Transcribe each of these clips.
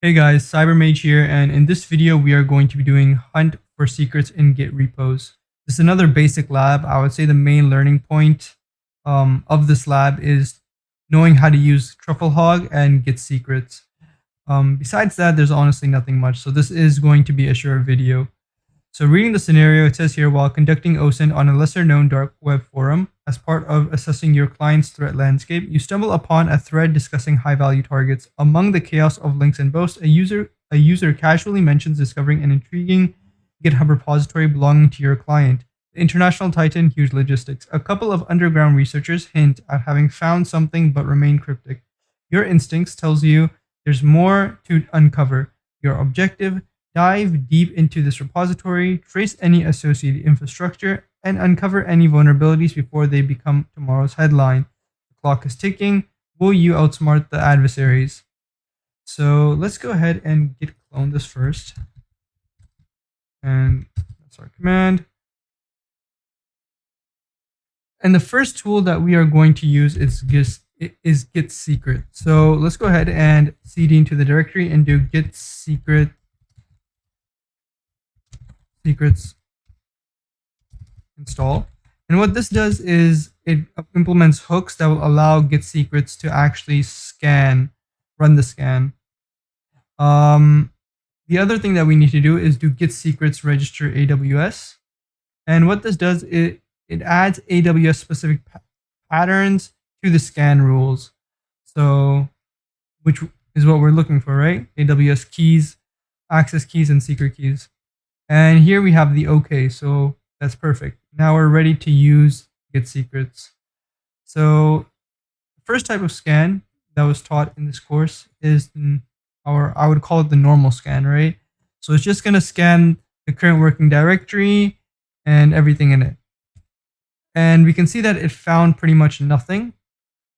Hey guys, CyberMage here, and in this video we are going to be doing hunt for secrets in Git repos. This is another basic lab. I would say the main learning point of this lab is knowing how to use TruffleHog and Git secrets. Besides that, there's honestly nothing much, so this is going to be a short video. So reading the scenario, it says here, while conducting OSINT on a lesser-known dark web forum, as part of assessing your client's threat landscape, you stumble upon a thread discussing high-value targets. Among the chaos of links and boasts, a user casually mentions discovering an intriguing GitHub repository belonging to your client. The international titan, Huge Logistics. A couple of underground researchers hint at having found something but remain cryptic. Your instincts tells you there's more to uncover. Your objective: dive deep into this repository, trace any associated infrastructure, and uncover any vulnerabilities before they become tomorrow's headline. The clock is ticking. Will you outsmart the adversaries? So let's go ahead and git clone this first. And that's our command. And the first tool that we are going to use is git secret. So let's go ahead and cd into the directory and do git secrets install. And what this does is it implements hooks that will allow git secrets to actually run the scan. The other thing that we need to do is do git secrets register AWS. And what this does is it adds AWS specific patterns to the scan rules. So, which is what we're looking for, right? AWS keys, access keys, and secret keys. And here we have the OK, so that's perfect. Now we're ready to use git secrets. So the first type of scan that was taught in this course is I would call it the normal scan, right? So it's just going to scan the current working directory and everything in it. And we can see that it found pretty much nothing.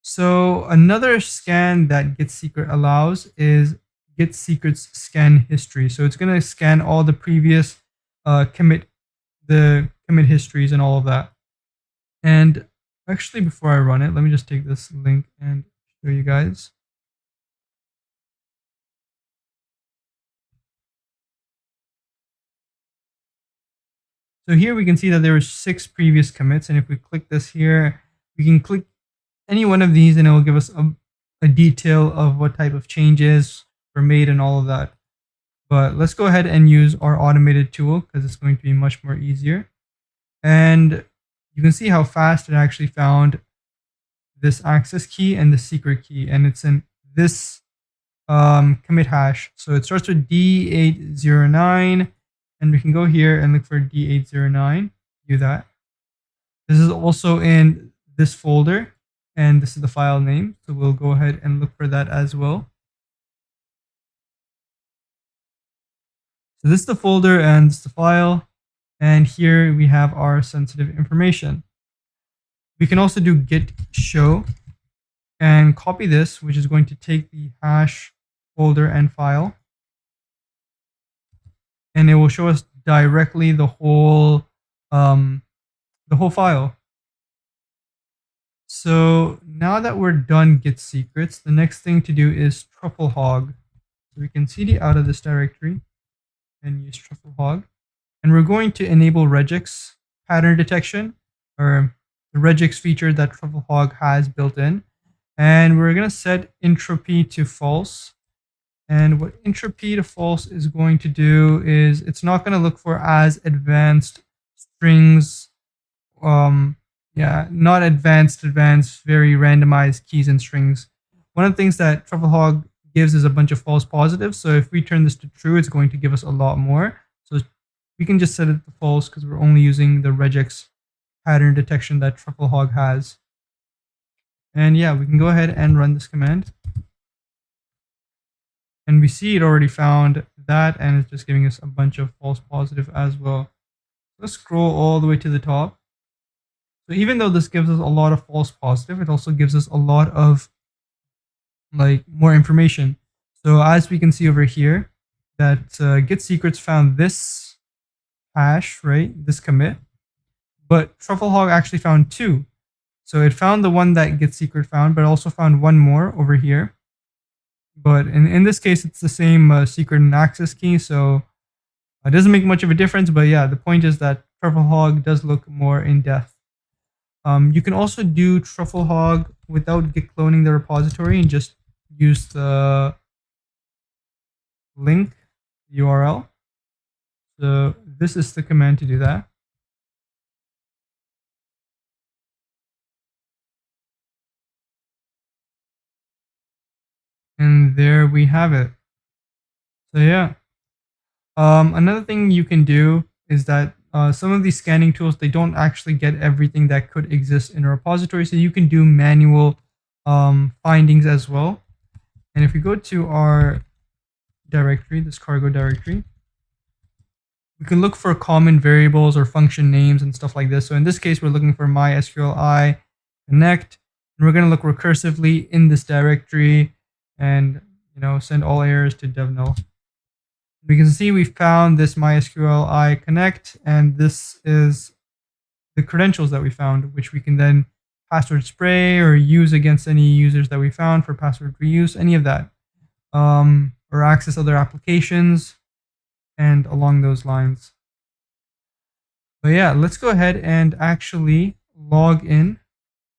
So another scan that git secret allows is git secrets scan history. So it's going to scan all the previous commit histories and all of that. And actually, before I run it, let me just take this link and show you guys. So here we can see that there were 6 previous commits, and if we click this here, we can click any one of these and it will give us a detail of what type of changes were made and all of that. But let's go ahead and use our automated tool because it's going to be much more easier. And you can see how fast it actually found this access key and the secret key, and it's in this commit hash. So it starts with D809, and we can go here and look for D809, do that. This is also in this folder, and this is the file name. So we'll go ahead and look for that as well. So this is the folder and this is the file. And here we have our sensitive information. We can also do git show and copy this, which is going to take the hash folder and file. And it will show us directly the whole file. So now that we're done git secrets, the next thing to do is TruffleHog. So we can cd out of this directory and use TruffleHog. And we're going to enable regex pattern detection, or the regex feature that TruffleHog has built in. And we're going to set entropy to false. And what entropy to false is going to do is it's not going to look for as advanced strings. Not advanced, very randomized keys and strings. One of the things that TruffleHog gives is a bunch of false positives. So if we turn this to true, it's going to give us a lot more. So we can just set it to false because we're only using the regex pattern detection that TruffleHog has. And yeah, we can go ahead and run this command. And we see it already found that, and it's just giving us a bunch of false positive as well. Let's scroll all the way to the top. So even though this gives us a lot of false positive, it also gives us a lot of more information. So as we can see over here, that git secrets found this hash, right? This commit, but TruffleHog actually found 2. So it found the one that git secret found, but also found one more over here. But in this case, it's the same secret and access key, so it doesn't make much of a difference. But yeah, the point is that truffle hog does look more in depth. You can also do truffle hog without git cloning the repository and just use the link URL. So this is the command to do that. And there we have it. So yeah. Another thing you can do is that some of these scanning tools, they don't actually get everything that could exist in a repository. So you can do manual findings as well. And if we go to our directory, this cargo directory, we can look for common variables or function names and stuff like this. So in this case, we're looking for MySQLi connect, and we're going to look recursively in this directory and send all errors to dev null. We can see we've found this MySQLi connect, and this is the credentials that we found, which we can then password spray or use against any users that we found for password reuse, any of that, or access other applications and along those lines. But yeah, let's go ahead and actually log in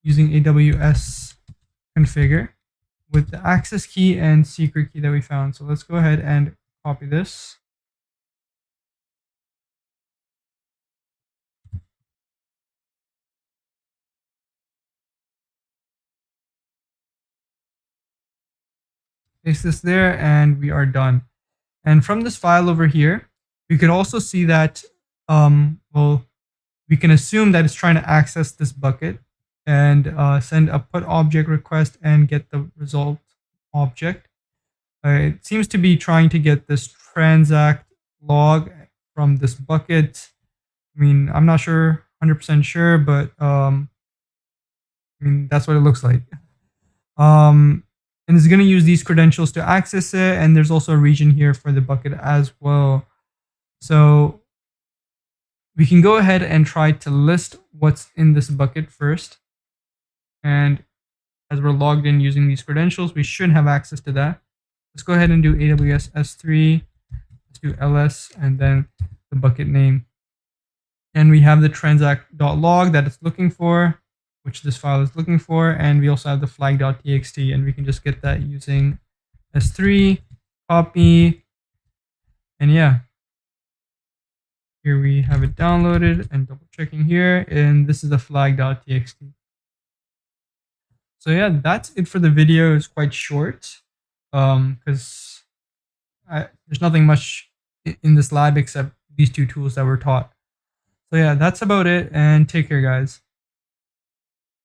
using AWS configure with the access key and secret key that we found. So let's go ahead and copy this. Paste this there, and we are done. And from this file over here, we could also see that, well, we can assume that it's trying to access this bucket and send a put object request and get the result object. It seems to be trying to get this transact log from this bucket. I mean, I'm not sure, 100% sure, but I mean, that's what it looks like. And it's going to use these credentials to access it. And there's also a region here for the bucket as well. So we can go ahead and try to list what's in this bucket first. And as we're logged in using these credentials, we should have access to that. Let's go ahead and do AWS S3. Let's do ls and then the bucket name. And we have the transact.log that it's looking for, which this file is looking for. And we also have the flag.txt, and we can just get that using S3, copy, and yeah. Here we have it downloaded and double checking here, and this is the flag.txt. So yeah, that's it for the video. It's quite short because there's nothing much in this lab except these two tools that were taught. So yeah, that's about it, and take care, guys.